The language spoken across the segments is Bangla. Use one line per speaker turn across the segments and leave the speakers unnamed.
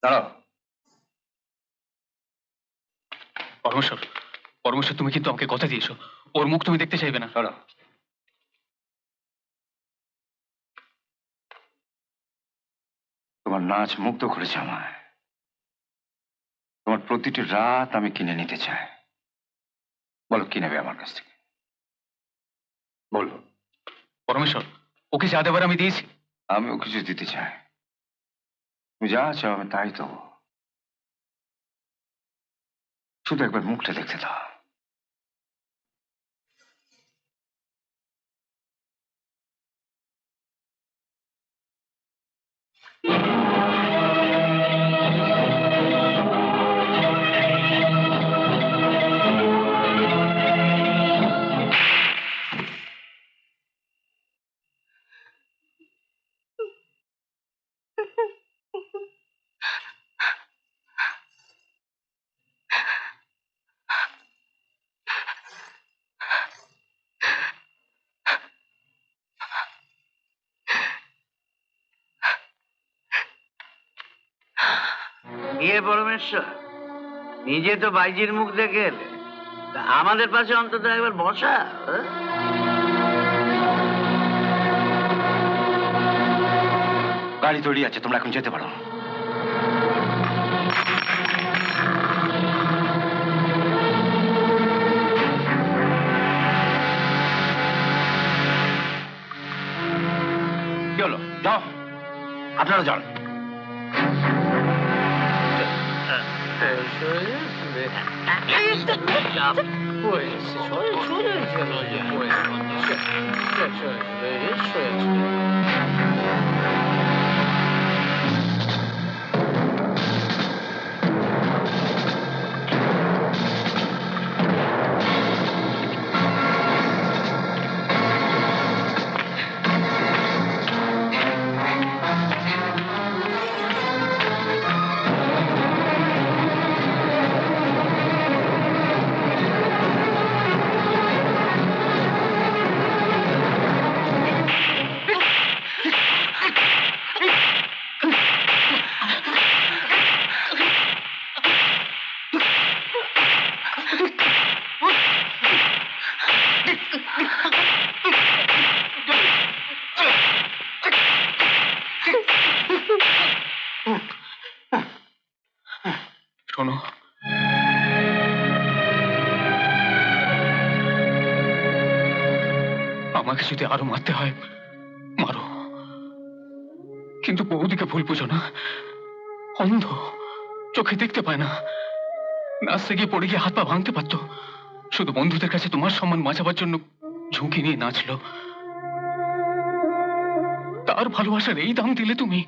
দাঁড়াও।
পরমেশ্বর, পরমেশ্বর, তুমি কিন্তু আমাকে কথা দিয়েছো ওর মুখ তুমি দেখতে চাইবে না।
দাঁড়াও। তোমার নাচ মুগ্ধ করেছে আমায়। তোমার প্রতিটি রাত আমি কিনে নিতে চাই। বলো কি নেবে আমার কাছ থেকে, বলো।
পরমেশ্বর, ওকে যা দেবার আমি দিয়েছি।
আমিও কিছু দিতে চাই। তুমি যা চাও আমি তাই দেবো, শুধু একবার মুখটা দেখতে দাও।
পরমেশ্বর, নিজে তো বাইজির মুখ দেখে এলে, আমাদের পাশে অন্তত একবার বসা।
গাড়ি তৈরি আছে, তোমরা এখন যেতে পারো। কি হলো? যাও, আপনারা যান।
শোনো, আমাকে যদি আরো মারতে হয় মারো, কিন্তু বৌদিকে ভুল বুঝো না। অন্ধ, চোখে দেখতে পায় না। নাচতে গিয়ে পড়ে গিয়ে হাত পা ভাঙতে পারতো, শুধু বন্ধুদের কাছে তোমার সম্মান বাঁচাবার জন্য ঝুঁকি নিয়ে নাচলো। তার ভালোবাসার এই দাম দিলে তুমি?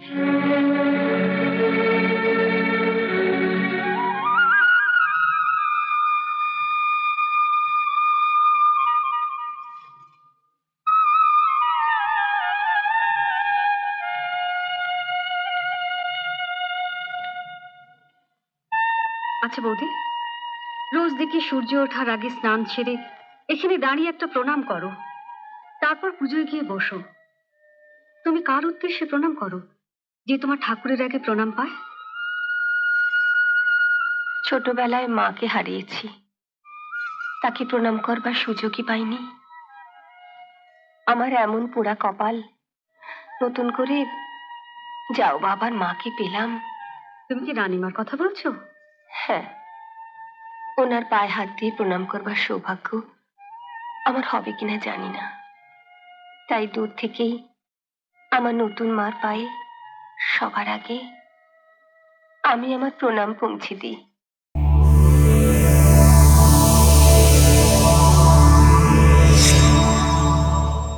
আচ্ছা বৌদি, রোজ দেখি সূর্য ওঠার আগে স্নান সেরে এখানে দাঁড়িয়ে একটা প্রণাম করো, তারপর পুজোয় গিয়ে বসো। তুমি কার উদ্দেশ্যে প্রণাম করো যে তোমার ঠাকুরের আগে প্রণাম পায়?
ছোটবেলায় মাকে হারিয়েছি, তাকে প্রণাম করবার সুযোগই পাইনি। আমার এমন পোড়া কপাল, নতুন করে যাও বাবার মাকে পেলাম।
তুমি কি রানীমার কথা বলছো?
হ্যাঁ, ওনার পায়ে হাত দিয়ে প্রণাম করবার সৌভাগ্য আমার হবে কিনা জানি না, তাই দূর থেকেই আমার নতুন মার পায়ে সবার আগে আমি আমার প্রণাম পৌঁছে দিই।